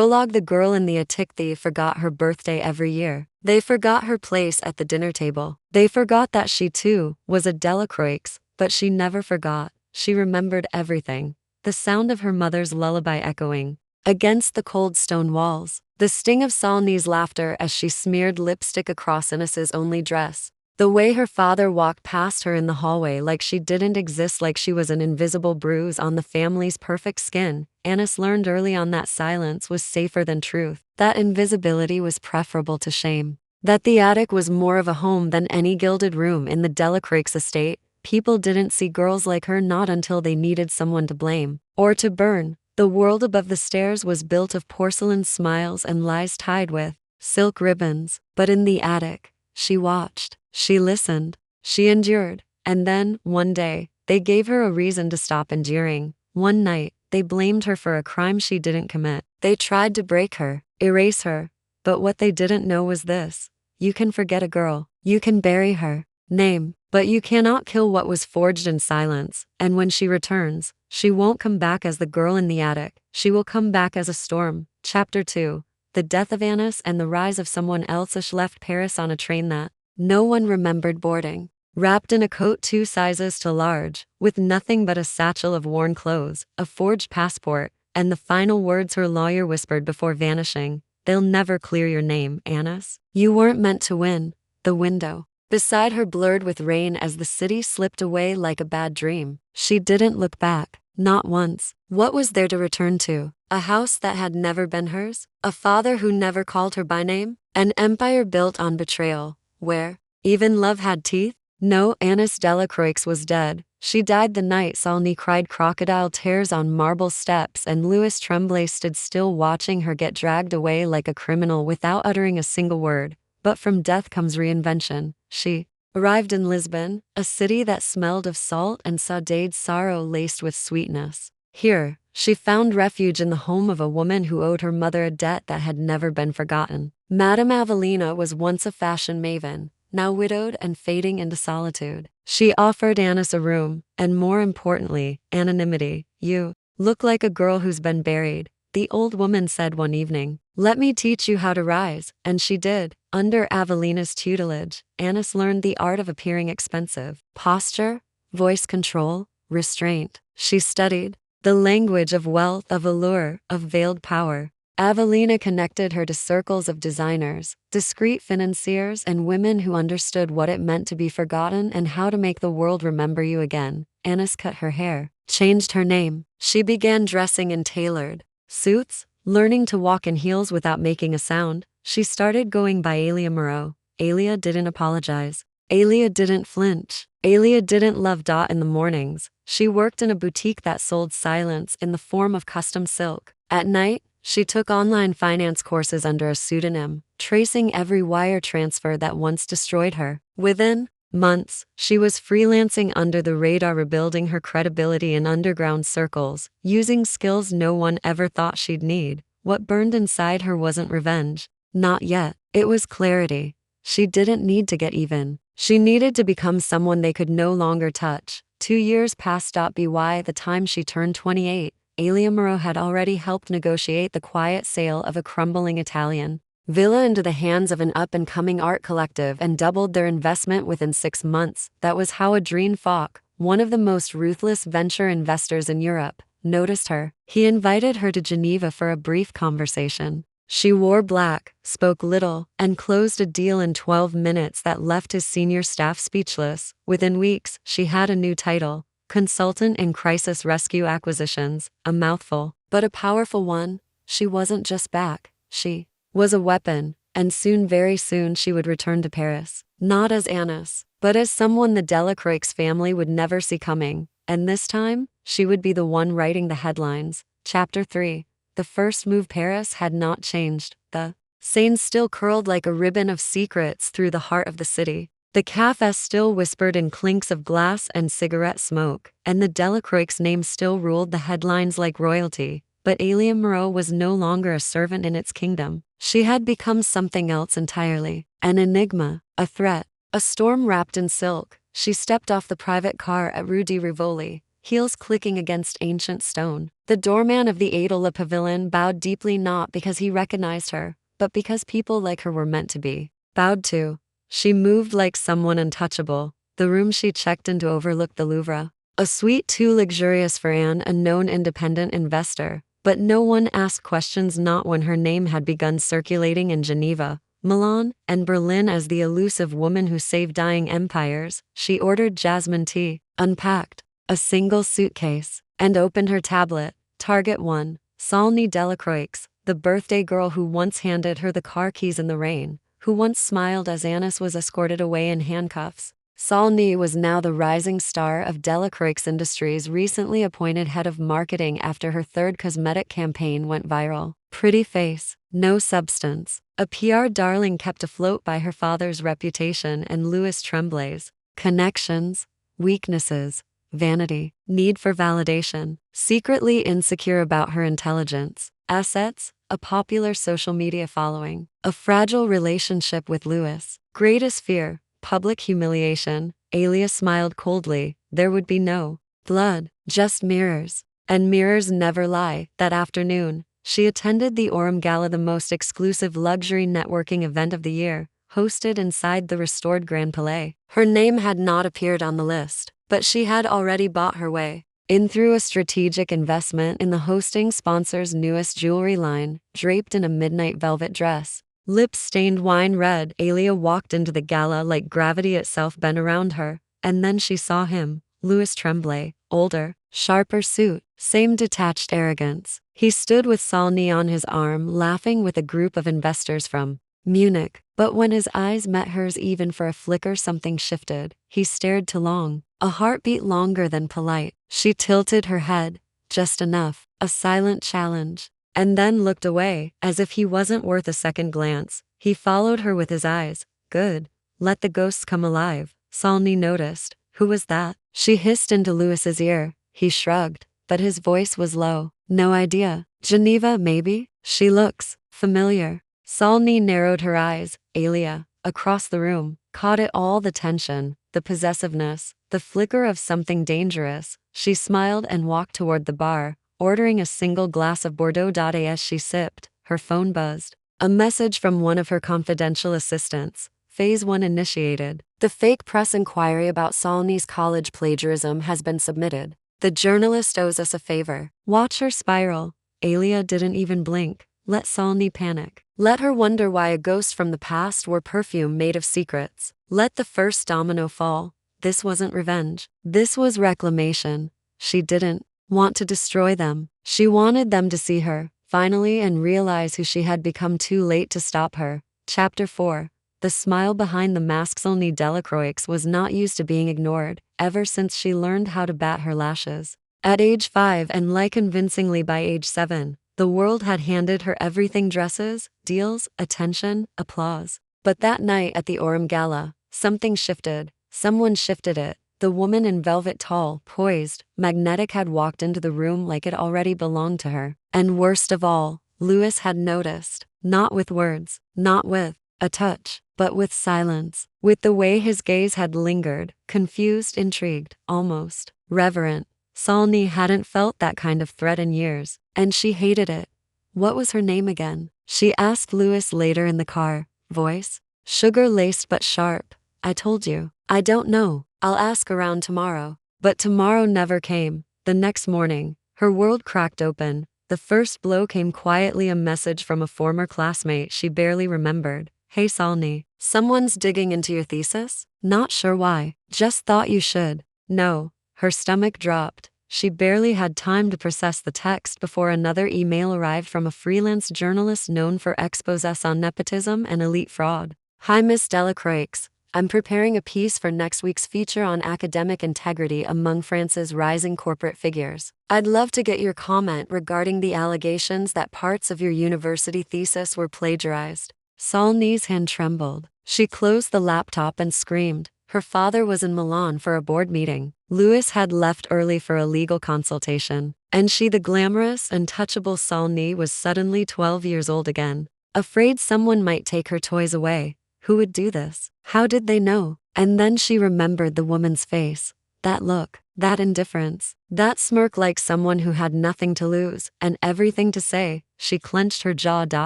Prologue. The girl in the attic forgot her birthday every year. They forgot her place at the dinner table. They forgot that she too was a Delacroix, but she never forgot. She remembered everything. The sound of her mother's lullaby echoing against the cold stone walls. The sting of Saulney's laughter as she smeared lipstick across Anaïs's only dress. The way her father walked past her in the hallway like she didn't exist, like she was an invisible bruise on the family's perfect skin. Anaïs learned early on that silence was safer than truth, that invisibility was preferable to shame, that the attic was more of a home than any gilded room in the Delacroix estate. People didn't see girls like her, not until they needed someone to blame or to burn. The world above the stairs was built of porcelain smiles and lies tied with silk ribbons, but in the attic, she watched, she listened, she endured, and then, one day, they gave her a reason to stop enduring. One night, they blamed her for a crime she didn't commit. They tried to break her, erase her, but what they didn't know was this: you can forget a girl, you can bury her name, but you cannot kill what was forged in silence. And when she returns, she won't come back as the girl in the attic, she will come back as a storm. Chapter 2. The death of Anaïs and the rise of someone else. She left Paris on a train that no one remembered boarding. Wrapped in a coat 2 sizes too large, with nothing but a satchel of worn clothes, a forged passport, and the final words her lawyer whispered before vanishing: "They'll never clear your name, Anaïs. You weren't meant to win." The window beside her blurred with rain as the city slipped away like a bad dream. She didn't look back, not once. What was there to return to? A house that had never been hers? A father who never called her by name? An empire built on betrayal, where even love had teeth? No, Anaïs Delacroix was dead. She died the night Saulney cried crocodile tears on marble steps and Louis Tremblay stood still watching her get dragged away like a criminal without uttering a single word. But from death comes reinvention. She arrived in Lisbon, a city that smelled of salt and sautéed sorrow laced with sweetness. Here, she found refuge in the home of a woman who owed her mother a debt that had never been forgotten. Madame Avelina was once a fashion maven, now widowed and fading into solitude. She offered Anaïs a room, and more importantly, anonymity. "You look like a girl who's been buried," the old woman said one evening. "Let me teach you how to rise." And she did. Under Avelina's tutelage, Anaïs learned the art of appearing expensive. Posture, voice control, restraint. She studied the language of wealth, of allure, of veiled power. Avelina connected her to circles of designers, discreet financiers, and women who understood what it meant to be forgotten and how to make the world remember you again. Anaïs cut her hair, changed her name. She began dressing in tailored suits, learning to walk in heels without making a sound. She started going by Alia Moreau. Alia didn't apologize. Alia didn't flinch. Alia didn't love Dot in the mornings. She worked in a boutique that sold silence in the form of custom silk. At night, she took online finance courses under a pseudonym, tracing every wire transfer that once destroyed her. Within months, she was freelancing under the radar, rebuilding her credibility in underground circles, using skills no one ever thought she'd need. What burned inside her wasn't revenge. Not yet. It was clarity. She didn't need to get even. She needed to become someone they could no longer touch. 2 years passed. By the time she turned 28, Alia Moreau had already helped negotiate the quiet sale of a crumbling Italian villa into the hands of an up-and-coming art collective and doubled their investment within 6 months. That was how Adrien Falk, one of the most ruthless venture investors in Europe, noticed her. He invited her to Geneva for a brief conversation. She wore black, spoke little, and closed a deal in 12 minutes that left his senior staff speechless. Within weeks, she had a new title: Consultant in Crisis Rescue Acquisitions, a mouthful, but a powerful one. She wasn't just back, she was a weapon, and soon, very soon, she would return to Paris. Not as Anaïs, but as someone the Delacroix family would never see coming. And this time, she would be the one writing the headlines. Chapter 3. The first move. Paris had not changed. The Seine still curled like a ribbon of secrets through the heart of the city. The cafes still whispered in clinks of glass and cigarette smoke, and the Delacroix name still ruled the headlines like royalty. But Alia Moreau was no longer a servant in its kingdom. She had become something else entirely. An enigma, a threat, a storm wrapped in silk. She stepped off the private car at Rue de Rivoli. heels clicking against ancient stone. The doorman of the Adela pavilion bowed deeply, not because he recognized her, but because people like her were meant to be bowed to. She moved like someone untouchable. The room she checked into overlooked the Louvre. A suite too luxurious for Anne, a known independent investor. But no one asked questions, not when her name had begun circulating in Geneva, Milan, and Berlin as the elusive woman who saved dying empires. She ordered jasmine tea, unpacked a single suitcase, and opened her tablet. Target 1. Alia Delacroix, the birthday girl who once handed her the car keys in the rain, who once smiled as Anis was escorted away in handcuffs. Alia was now the rising star of Delacroix Industries, recently appointed head of marketing after her third cosmetic campaign went viral. Pretty face, no substance. A PR darling kept afloat by her father's reputation and Louis Tremblay's connections, weaknesses, vanity, need for validation, secretly insecure about her intelligence, assets, a popular social media following, a fragile relationship with Louis. Greatest fear, public humiliation. Alia smiled coldly. There would be no blood, just mirrors. And mirrors never lie. That afternoon, she attended the Orem Gala, the most exclusive luxury networking event of the year, hosted inside the restored Grand Palais. Her name had not appeared on the list, but she had already bought her way in through a strategic investment in the hosting sponsor's newest jewelry line. Draped in a midnight velvet dress, lips stained wine red, Alia walked into the gala like gravity itself bent around her. And then she saw him, Louis Tremblay, older, sharper suit, same detached arrogance. He stood with Alia on his arm, laughing with a group of investors from Munich. But when his eyes met hers, even for a flicker, something shifted. He stared too long, a heartbeat longer than polite. She tilted her head, just enough, a silent challenge, and then looked away, as if he wasn't worth a second glance. He followed her with his eyes. Good. Let the ghosts come alive. Alia noticed. Who was that? She hissed into Louis's ear. He shrugged, but his voice was low. No idea. Geneva, maybe? She looks familiar. Alia narrowed her eyes. Alia, across the room, caught it all, the tension, the possessiveness, the flicker of something dangerous. She smiled and walked toward the bar, ordering a single glass of Bordeaux. As she sipped, her phone buzzed. A message from one of her confidential assistants. Phase 1 initiated. The fake press inquiry about Alia's college plagiarism has been submitted. The journalist owes us a favor. Watch her spiral. Alia didn't even blink. Let Alia panic. Let her wonder why a ghost from the past wore perfume made of secrets. Let the first domino fall. This wasn't revenge. This was reclamation. She didn't want to destroy them. She wanted them to see her, finally, and realize who she had become. Too late to stop her. Chapter 4. The smile behind the mask. Alia Delacroix was not used to being ignored, ever since she learned how to bat her lashes. At age 5 and like convincingly by age 7, the world had handed her everything: dresses, deals, attention, applause. But that night at the Orem Gala, something shifted. Someone shifted it. The woman in velvet, tall, poised, magnetic, had walked into the room like it already belonged to her. And worst of all, Louis had noticed. Not with words, not with a touch, but with silence. With the way his gaze had lingered, confused, intrigued, almost reverent. Alia hadn't felt that kind of threat in years, and she hated it. What was her name again? She asked Louis later in the car, voice sugar-laced but sharp. I told you. I don't know. I'll ask around tomorrow. But tomorrow never came. The next morning, her world cracked open. The first blow came quietly, a message from a former classmate she barely remembered. Hey Alia, someone's digging into your thesis? Not sure why. Just thought you should. No. Her stomach dropped. She barely had time to process the text before another email arrived from a freelance journalist known for exposés on nepotism and elite fraud. Hi Miss Delacroix. I'm preparing a piece for next week's feature on academic integrity among France's rising corporate figures. I'd love to get your comment regarding the allegations that parts of your university thesis were plagiarized. Alia's hand trembled. She closed the laptop and screamed. Her father was in Milan for a board meeting. Louis had left early for a legal consultation. And she, the glamorous, untouchable Alia, was suddenly 12 years old again. Afraid someone might take her toys away. Who would do this? How did they know? And then she remembered the woman's face. That look, that indifference, that smirk like someone who had nothing to lose and everything to say. She clenched her jaw.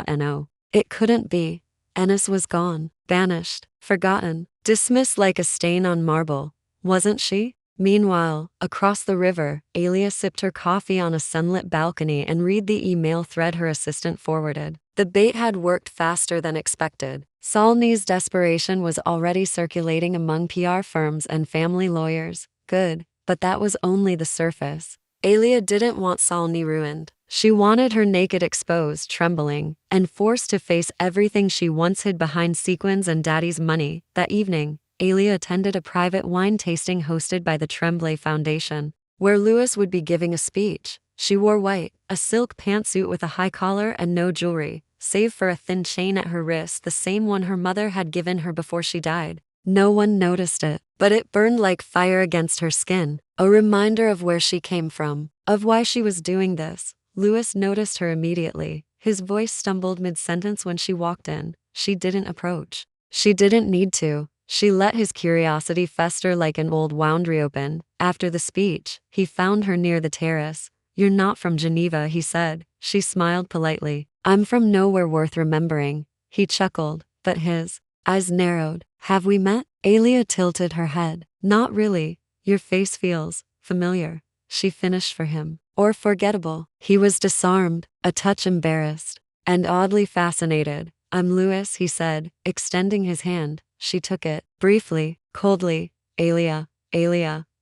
No. It couldn't be. Anaïs was gone, banished, forgotten, dismissed like a stain on marble, wasn't she? Meanwhile, across the river, Alia sipped her coffee on a sunlit balcony and read the email thread her assistant forwarded. The bait had worked faster than expected. Salni's desperation was already circulating among PR firms and family lawyers. Good, but that was only the surface. Alia didn't want Salni ruined. She wanted her naked, exposed, trembling, and forced to face everything she once hid behind sequins and daddy's money. That evening, Alia attended a private wine tasting hosted by the Tremblay Foundation, where Louis would be giving a speech. She wore white, a silk pantsuit with a high collar and no jewelry, save for a thin chain at her wrist, the same one her mother had given her before she died. No one noticed it, but it burned like fire against her skin, a reminder of where she came from, of why she was doing this. Louis noticed her immediately. His voice stumbled mid-sentence when she walked in. She didn't approach. She didn't need to. She let his curiosity fester like an old wound reopen. After the speech, he found her near the terrace. "You're not from Geneva," he said. She smiled politely. "I'm from nowhere worth remembering." He chuckled, but his eyes narrowed. "Have we met?" Alia tilted her head. "Not really. Your face feels familiar," she finished for him. "Or forgettable." He was disarmed, a touch embarrassed, and oddly fascinated. "I'm Louis," he said, extending his hand. She took it, briefly, coldly. Alia.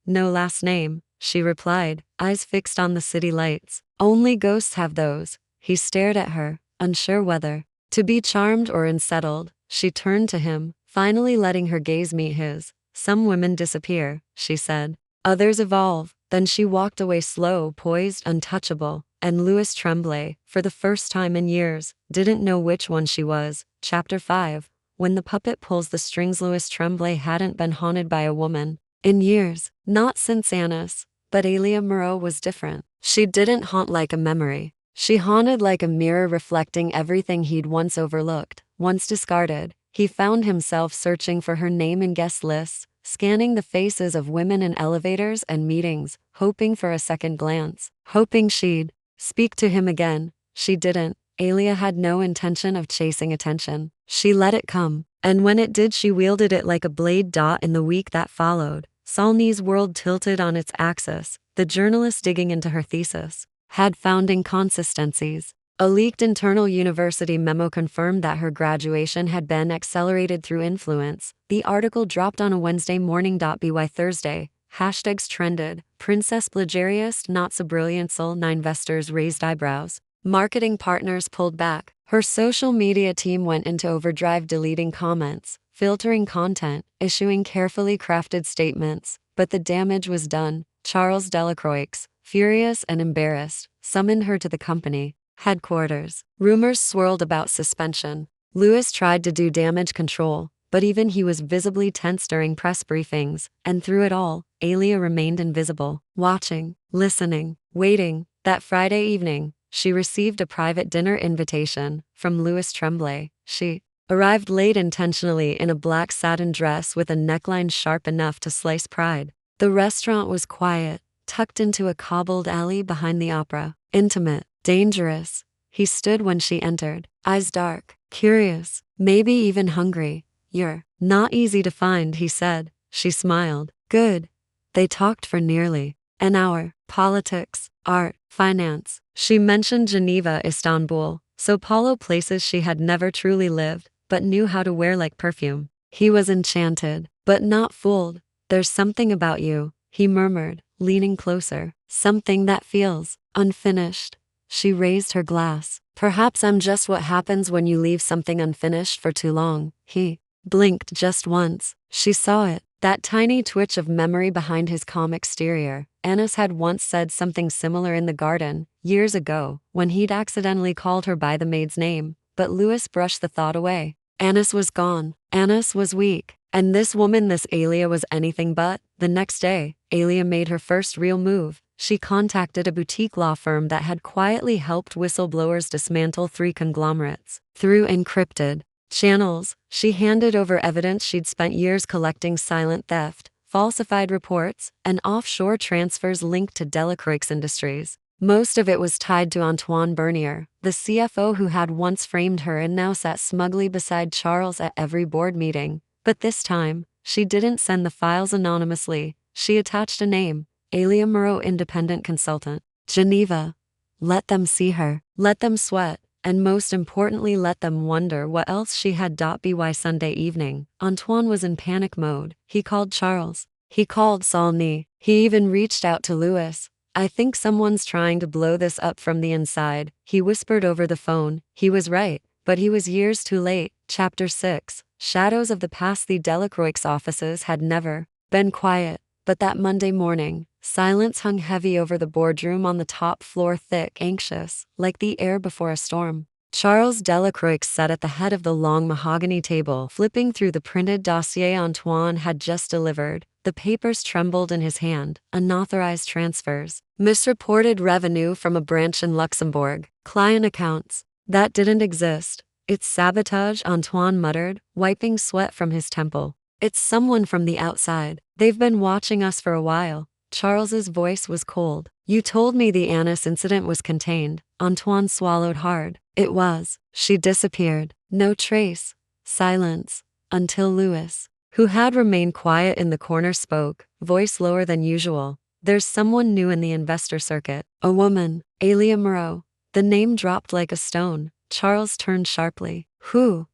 No last name," she replied, eyes fixed on the city lights. "Only ghosts have those." He stared at her, unsure whether to be charmed or unsettled. She turned to him, finally letting her gaze meet his. "Some women disappear," she said. "Others evolve." Then she walked away, slow, poised, untouchable. And Louis Tremblay, for the first time in years, didn't know which one she was. Chapter 5. When the puppet pulls the strings. Louis Tremblay hadn't been haunted by a woman in years, not since Anaïs. But Alia Moreau was different. She didn't haunt like a memory. She haunted like a mirror, reflecting everything he'd once overlooked, once discarded. He found himself searching for her name in guest lists, scanning the faces of women in elevators and meetings, hoping for a second glance, hoping she'd speak to him again. She didn't. Alia had no intention of chasing attention. She let it come, and when it did, she wielded it like a blade. In the week that followed, Salni's world tilted on its axis. The journalist digging into her thesis had found inconsistencies. A leaked internal university memo confirmed that her graduation had been accelerated through influence. The article dropped on a Wednesday morning. By Thursday, hashtags trended. Princess plagiarist, not so brilliant. 9 investors raised eyebrows. Marketing partners pulled back. Her social media team went into overdrive, deleting comments, filtering content, issuing carefully crafted statements. But the damage was done. Charles Delacroix, furious and embarrassed, summoned her to the company headquarters. Rumors swirled about suspension. Louis tried to do damage control, but even he was visibly tense during press briefings. And through it all, Alia remained invisible, watching, listening, waiting. That Friday evening, she received a private dinner invitation from Louis Tremblay. She arrived late, intentionally in a black satin dress with a neckline sharp enough to slice pride. The restaurant was quiet, tucked into a cobbled alley behind the opera. Intimate, dangerous. He stood when she entered, eyes dark, curious, maybe even hungry. "You're not easy to find," he said. She smiled. "Good." They talked for nearly an hour. Politics, art, finance. She mentioned Geneva, Istanbul, Sao Paulo, places she had never truly lived, but knew how to wear like perfume. He was enchanted, but not fooled. "There's something about you," he murmured, leaning closer. "Something that feels unfinished." She raised her glass. "Perhaps I'm just what happens when you leave something unfinished for too long." He blinked just once. She saw it, that tiny twitch of memory behind his calm exterior. Anaïs had once said something similar in the garden, years ago, when he'd accidentally called her by the maid's name, but Louis brushed the thought away. Anaïs was gone. Anaïs was weak. And this woman, this Alia, was anything but. The next day, Alia made her first real move. She contacted a boutique law firm that had quietly helped whistleblowers dismantle 3 conglomerates. Through encrypted channels, she handed over evidence she'd spent years collecting: silent theft, falsified reports, and offshore transfers linked to Delacroix Industries. Most of it was tied to Antoine Bernier, the CFO who had once framed her and now sat smugly beside Charles at every board meeting. But this time, she didn't send the files anonymously. She attached a name, Alia Moreau, independent consultant. Geneva. Let them see her. Let them sweat. And most importantly, let them wonder what else she had. By Sunday evening, Antoine was in panic mode. He called Charles. He called Saulny. He even reached out to Louis. I think someone's trying to blow this up from the inside, he whispered over the phone. He was right, but he was years too late. Chapter 6. Shadows of the past. The Delacroix offices had never been quiet, but that Monday morning, silence hung heavy over the boardroom on the top floor, thick, anxious, like the air before a storm. Charles Delacroix sat at the head of the long mahogany table, flipping through the printed dossier Antoine had just delivered. The papers trembled in his hand. Unauthorized transfers, misreported revenue from a branch in Luxembourg, client accounts that didn't exist. It's sabotage, Antoine muttered, wiping sweat from his temple. It's someone from the outside. They've been watching us for a while. Charles's voice was cold. You told me the Anaïs incident was contained. Antoine swallowed hard. It was. She disappeared. No trace. Silence. Until Louis, who had remained quiet in the corner, spoke, voice lower than usual. There's someone new in the investor circuit. A woman. Alia Moreau. The name dropped like a stone. Charles turned sharply. Who?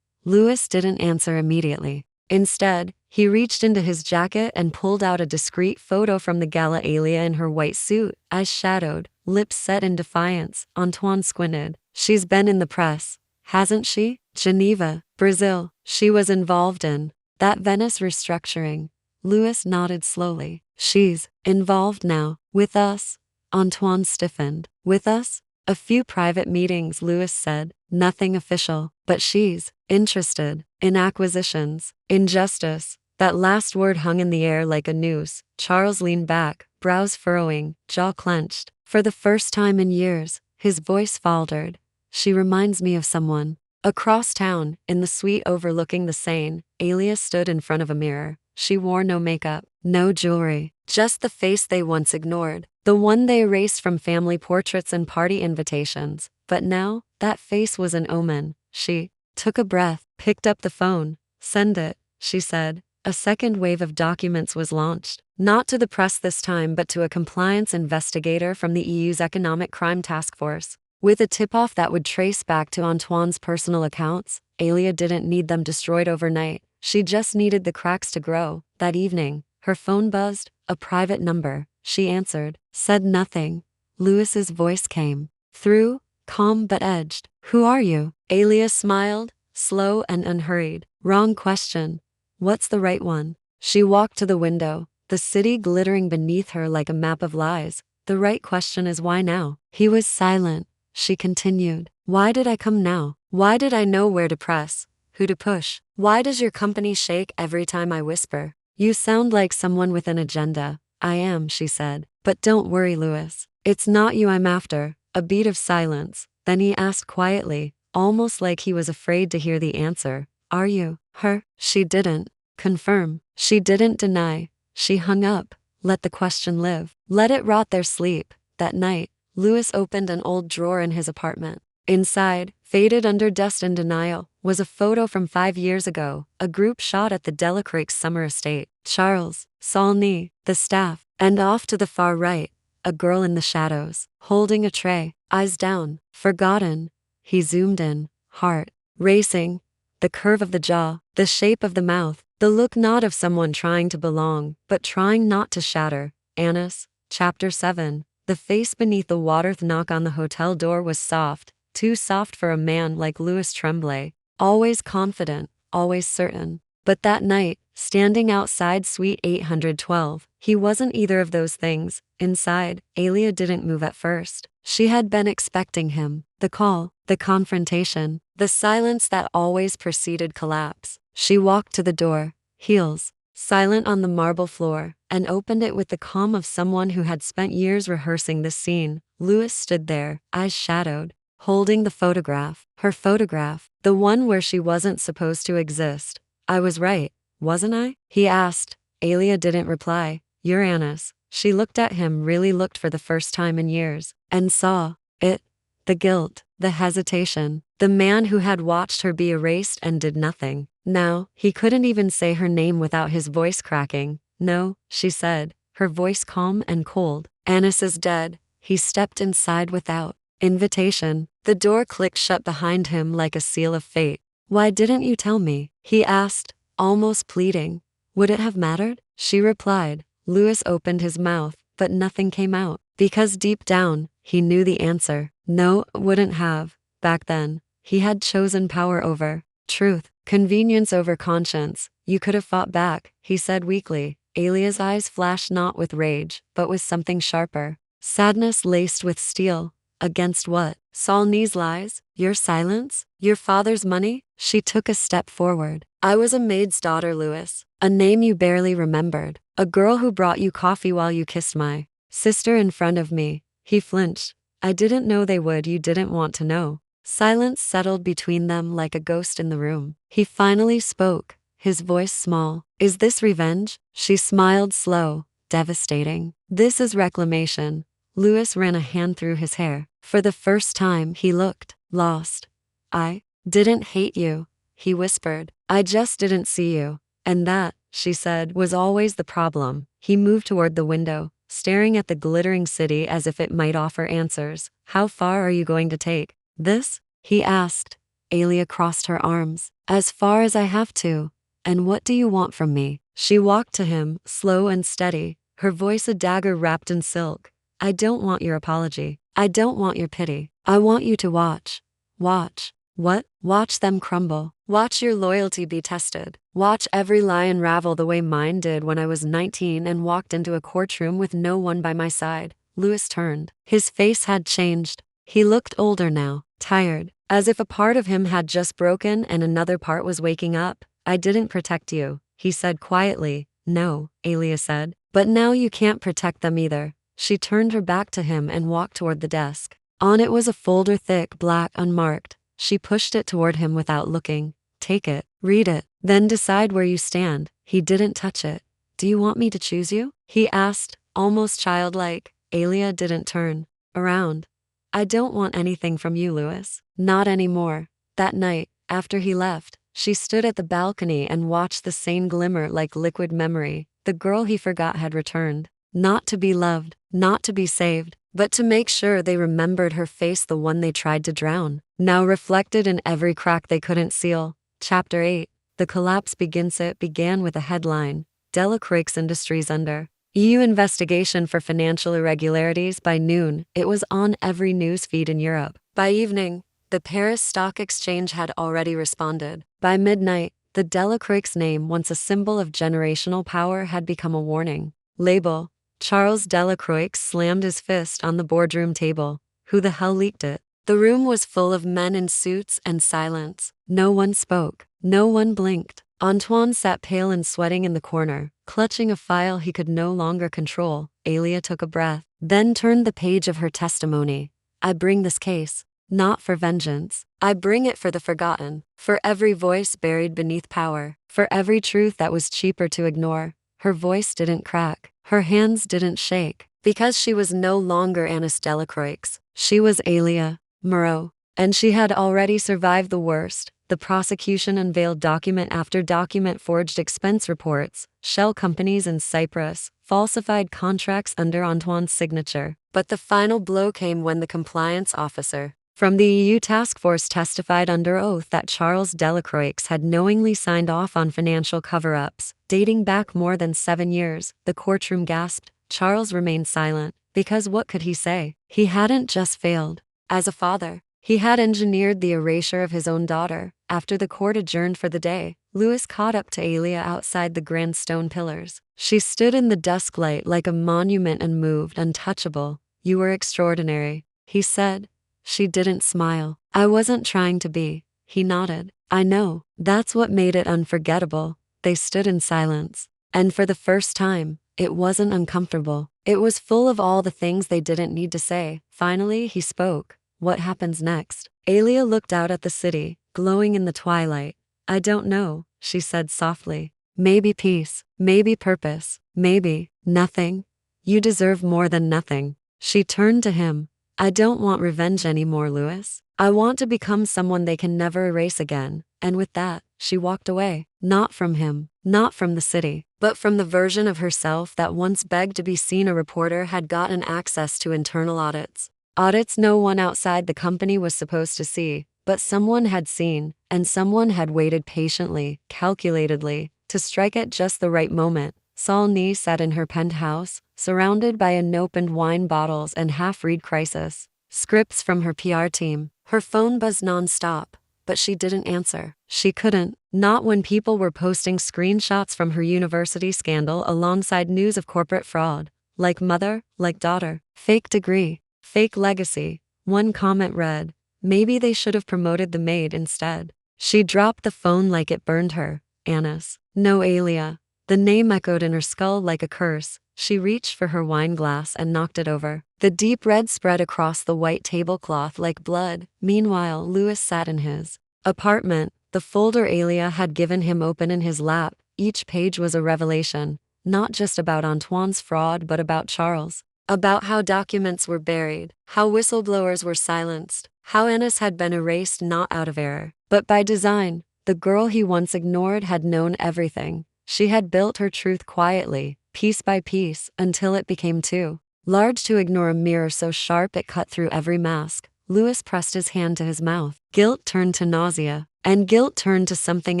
Louis didn't answer immediately. Instead, he reached into his jacket and pulled out a discreet photo from the gala. Alia in her white suit, eyes shadowed, lips set in defiance. Antoine squinted. She's been in the press, hasn't she? Geneva, Brazil. She was involved in that Venice restructuring. Louis nodded slowly. She's involved now. With us? Antoine stiffened. With us? A few private meetings, Louis said. Nothing official. But she's interested in acquisitions, in justice. That last word hung in the air like a noose. Charles leaned back, brows furrowing, jaw clenched. For the first time in years, his voice faltered. She reminds me of someone. Across town, in the suite overlooking the Seine, Alia stood in front of a mirror. She wore no makeup, no jewelry, just the face they once ignored, the one they erased from family portraits and party invitations. But now, that face was an omen. She took a breath, picked up the phone. Send it, she said. A second wave of documents was launched, not to the press this time but to a compliance investigator from the EU's Economic Crime Task Force. With a tip-off that would trace back to Antoine's personal accounts, Alia didn't need them destroyed overnight. She just needed the cracks to grow. That evening, her phone buzzed, a private number. She answered, said nothing. Louis's voice came through, calm but edged. Who are you? Alia smiled, slow and unhurried. Wrong question. What's the right one? She walked to the window, the city glittering beneath her like a map of lies. The right question is why now? He was silent. She continued. Why did I come now? Why did I know where to press? Who to push? Why does your company shake every time I whisper? You sound like someone with an agenda. I am, she said. But don't worry, Louis. It's not you I'm after. A beat of silence. Then he asked quietly, almost like he was afraid to hear the answer. Are you her? She didn't confirm. She didn't deny. She hung up. Let the question live. Let it rot their sleep. That night, Louis opened an old drawer in his apartment. Inside, faded under dust and denial, was a photo from 5 years ago, a group shot at the Delacroix summer estate. Charles, Saulny, the staff, and off to the far right, a girl in the shadows, holding a tray, eyes down, forgotten. He zoomed in, heart racing. The curve of the jaw, the shape of the mouth, the look not of someone trying to belong, but trying not to shatter. Anaïs, Chapter 7. The face beneath the water knock on the hotel door was soft, too soft for a man like Louis Tremblay, always confident, always certain. But that night, standing outside suite 812, he wasn't either of those things. Inside, Alia didn't move at first. She had been expecting him. The call, the confrontation, the silence that always preceded collapse. She walked to the door, heels silent on the marble floor, and opened it with the calm of someone who had spent years rehearsing this scene. Louis stood there, eyes shadowed, holding the photograph. Her photograph, the one where she wasn't supposed to exist. I was right, wasn't I? He asked, Alia didn't reply. Uranus. She looked at him, really looked for the first time in years, and saw it. The guilt, the hesitation, the man who had watched her be erased and did nothing. Now, he couldn't even say her name without his voice cracking. No, she said, her voice calm and cold. Anis is dead. He stepped inside without invitation. The door clicked shut behind him like a seal of fate. Why didn't you tell me? He asked, almost pleading. Would it have mattered? She replied. Louis opened his mouth, but nothing came out, because deep down, he knew the answer. No, wouldn't have. Back then, he had chosen power over truth, convenience over conscience. You could have fought back, he said weakly. Alia's eyes flashed not with rage, but with something sharper. Sadness laced with steel. Against what? Saulney's lies? Your silence? Your father's money? She took a step forward. I was a maid's daughter, Louis. A name you barely remembered. A girl who brought you coffee while you kissed my sister in front of me. He flinched. I didn't know they would. You didn't want to know. Silence settled between them like a ghost in the room. He finally spoke, his voice small. Is this revenge? She smiled, slow, devastating. This is reclamation. Louis ran a hand through his hair. For the first time, he looked lost. I didn't hate you, he whispered. I just didn't see you. And that, she said, was always the problem. He moved toward the window, staring at the glittering city as if it might offer answers. How far are you going to take this? He asked. Alia crossed her arms. As far as I have to. And what do you want from me? She walked to him, slow and steady, her voice a dagger wrapped in silk. I don't want your apology. I don't want your pity. I want you to watch. Watch. What? Watch them crumble. Watch your loyalty be tested. Watch every lie unravel the way mine did when I was 19 and walked into a courtroom with no one by my side. Louis turned. His face had changed. He looked older now, tired, as if a part of him had just broken and another part was waking up. I didn't protect you, he said quietly. No, Alia said. But now you can't protect them either. She turned her back to him and walked toward the desk. On it was a folder, thick, black, unmarked. She pushed it toward him without looking. Take it, read it, then decide where you stand. He didn't touch it. Do you want me to choose you? He asked, almost childlike. Alia didn't turn around. I don't want anything from you, Louis. Not anymore. That night, after he left, she stood at the balcony and watched the same glimmer like liquid memory. The girl he forgot had returned. Not to be loved, not to be saved, but to make sure they remembered her face, the one they tried to drown, now reflected in every crack they couldn't seal. Chapter 8. The collapse begins. It began with a headline. Delacroix Industries under EU investigation for financial irregularities. By noon, it was on every news feed in Europe. By evening, the Paris Stock Exchange had already responded. By midnight, the Delacroix name, once a symbol of generational power, had become a warning label. Charles Delacroix slammed his fist on the boardroom table. Who the hell leaked it? The room was full of men in suits and silence. No one spoke. No one blinked. Antoine sat pale and sweating in the corner, clutching a file he could no longer control. Alia took a breath, then turned the page of her testimony. I bring this case, not for vengeance. I bring it for the forgotten, for every voice buried beneath power, for every truth that was cheaper to ignore. Her voice didn't crack. Her hands didn't shake, because she was no longer Anaïs Delacroix. She was Alia Moreau, and she had already survived the worst. The prosecution unveiled document after document, forged expense reports, shell companies in Cyprus, falsified contracts under Antoine's signature. But the final blow came when the compliance officer from the EU task force testified under oath that Charles Delacroix had knowingly signed off on financial cover-ups, dating back more than 7 years. The courtroom gasped. Charles remained silent, because what could he say? He hadn't just failed as a father. He had engineered the erasure of his own daughter. After the court adjourned for the day, Louis caught up to Alia outside the grand stone pillars. She stood in the dusk light like a monument, unmoved, untouchable. You were extraordinary, he said. She didn't smile. I wasn't trying to be. He nodded. I know. That's what made it unforgettable. They stood in silence. And for the first time, it wasn't uncomfortable. It was full of all the things they didn't need to say. Finally, he spoke. What happens next? Alia looked out at the city, glowing in the twilight. I don't know, she said softly. maybe peace, maybe purpose, maybe nothing. You deserve more than nothing. She turned to him. I don't want revenge anymore, Louis. I want to become someone they can never erase again. And with that, she walked away. Not from him, not from the city, but from the version of herself that once begged to be seen. A reporter had gotten access to internal audits. Audits no one outside the company was supposed to see, but someone had seen, and someone had waited patiently, calculatedly, to strike at just the right moment. Saulny sat in her penthouse, surrounded by unopened wine bottles and half-read crisis scripts from her PR team. Her phone buzzed non-stop, but she didn't answer. She couldn't, not when people were posting screenshots from her university scandal alongside news of corporate fraud. Like mother, like daughter, fake degree, fake legacy. One comment read, maybe they should have promoted the maid instead. She dropped the phone like it burned her. Anis. No, Alia. The name echoed in her skull like a curse. She reached for her wine glass and knocked it over. The deep red spread across the white tablecloth like blood. Meanwhile, Louis sat in his apartment, the folder Alia had given him open in his lap. Each page was a revelation, not just about Antoine's fraud but about Charles. About how documents were buried, how whistleblowers were silenced, how Anis had been erased not out of error, but by design. The girl he once ignored had known everything. She had built her truth quietly, piece by piece, until it became too large to ignore. A mirror so sharp it cut through every mask. Louis pressed his hand to his mouth. Guilt turned to nausea, and guilt turned to something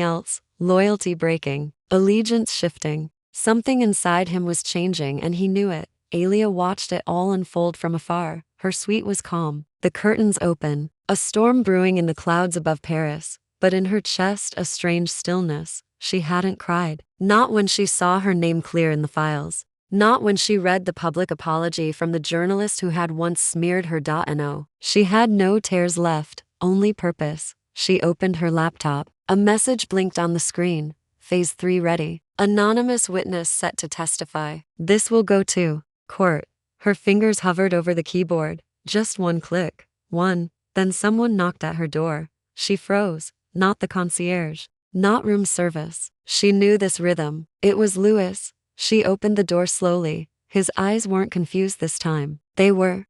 else. Loyalty breaking, allegiance shifting. Something inside him was changing, and he knew it. Alia watched it all unfold from afar. Her suite was calm, the curtains open, a storm brewing in the clouds above Paris, but in her chest a strange stillness. She hadn't cried. Not when she saw her name clear in the files. Not when she read the public apology from the journalist who had once smeared her. No. She had no tears left, only purpose. She opened her laptop. A message blinked on the screen. Phase 3 ready. Anonymous witness set to testify. This will go to court. Her fingers hovered over the keyboard. Just one click. One. Then someone knocked at her door. She froze. Not the concierge. Not room service. She knew this rhythm. It was Louis. She opened the door slowly. His eyes weren't confused this time. They were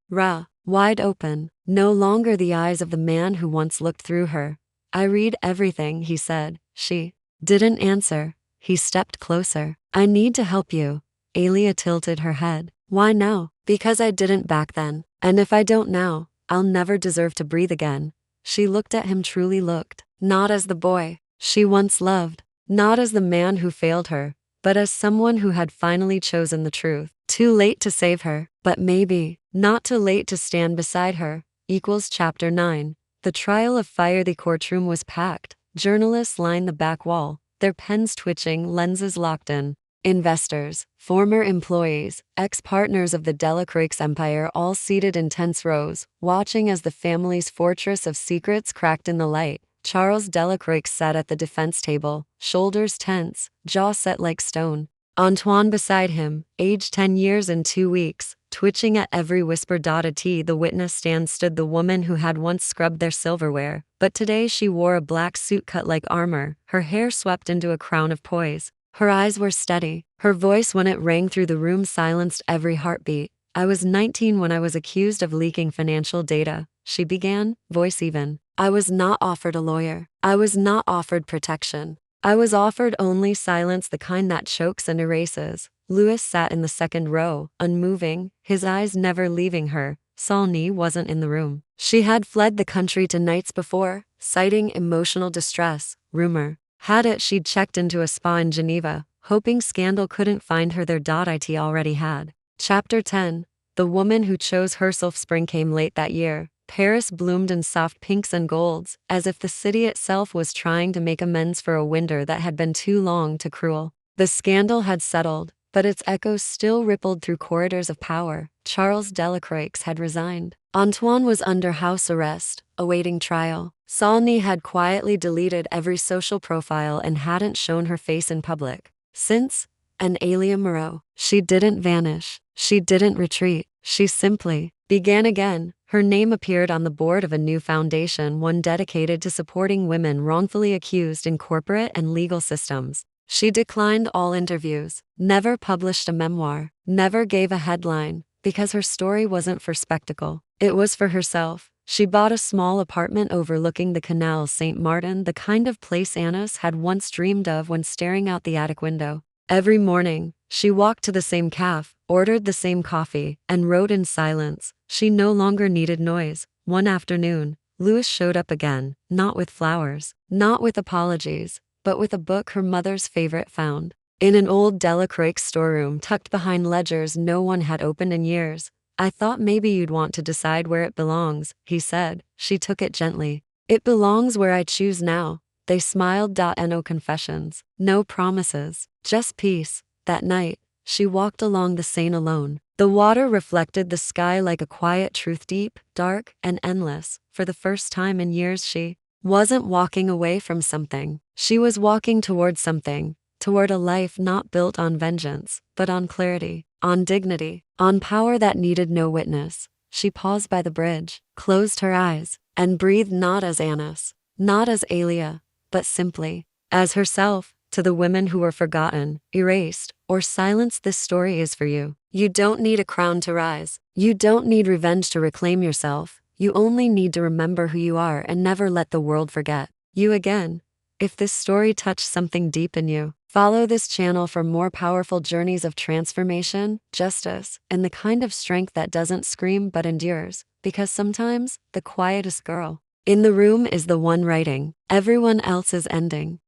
wide open. No longer the eyes of the man who once looked through her. I read everything, he said. She didn't answer. He stepped closer. I need to help you. Alia tilted her head. Why now? Because I didn't back then. And if I don't now, I'll never deserve to breathe again. She looked at him, truly looked. Not as the boy she once loved. Not as the man who failed her, but as someone who had finally chosen the truth. Too late to save her, but maybe not too late to stand beside her. Equals Chapter 9. The trial of fire. The courtroom was packed. Journalists lined the back wall, their pens twitching, lenses locked in. Investors, former employees, ex-partners of the Delacroix empire, all seated in tense rows, watching as the family's fortress of secrets cracked in the light. Charles Delacroix sat at the defense table, shoulders tense, jaw set like stone. Antoine beside him, aged 10 years and 2 weeks, twitching at every whisper. At the witness stand stood the woman who had once scrubbed their silverware, but today she wore a black suit cut like armor, her hair swept into a crown of poise. Her eyes were steady. Her voice, when it rang through the room, silenced every heartbeat. I was 19 when I was accused of leaking financial data, she began, voice even. I was not offered a lawyer. I was not offered protection. I was offered only silence, the kind that chokes and erases. Louis sat in the second row, unmoving, his eyes never leaving her. Saulny wasn't in the room. She had fled the country 2 nights before, citing emotional distress. Rumor had it she'd checked into a spa in Geneva, hoping scandal couldn't find her there. It already had. Chapter 10. The woman who chose herself. Spring came late that year. Paris bloomed in soft pinks and golds, as if the city itself was trying to make amends for a winter that had been too long, too cruel. The scandal had settled, but its echoes still rippled through corridors of power. Charles Delacroix had resigned. Antoine was under house arrest, awaiting trial. Saulny had quietly deleted every social profile and hadn't shown her face in public since. And Alia Moreau, she didn't vanish. She didn't retreat. She simply began again. Her name appeared on the board of a new foundation, one dedicated to supporting women wrongfully accused in corporate and legal systems. She declined all interviews, never published a memoir, never gave a headline, because her story wasn't for spectacle. It was for herself. She bought a small apartment overlooking the Canal Saint Martin, the kind of place Anis had once dreamed of when staring out the attic window. Every morning, she walked to the same cafe, ordered the same coffee, and wrote in silence. She no longer needed noise. One afternoon, Louis showed up again, not with flowers, not with apologies, but with a book her mother's favorite found in an old Delacroix storeroom tucked behind ledgers no one had opened in years. I thought maybe you'd want to decide where it belongs, he said. She took it gently. It belongs where I choose now. They smiled. No confessions, no promises, just peace. That night, she walked along the Seine alone. The water reflected the sky like a quiet truth, deep, dark, and endless. For the first time in years, she wasn't walking away from something. She was walking toward something, toward a life not built on vengeance, but on clarity, on dignity, on power that needed no witness. She paused by the bridge, closed her eyes, and breathed, not as Anis, not as Alia, but simply as herself. To the women who were forgotten, erased, or silenced, this story is for you. You don't need a crown to rise. You don't need revenge to reclaim yourself. You only need to remember who you are and never let the world forget you again. If this story touched something deep in you, follow this channel for more powerful journeys of transformation, justice, and the kind of strength that doesn't scream but endures. Because sometimes, the quietest girl in the room is the one writing everyone else's ending.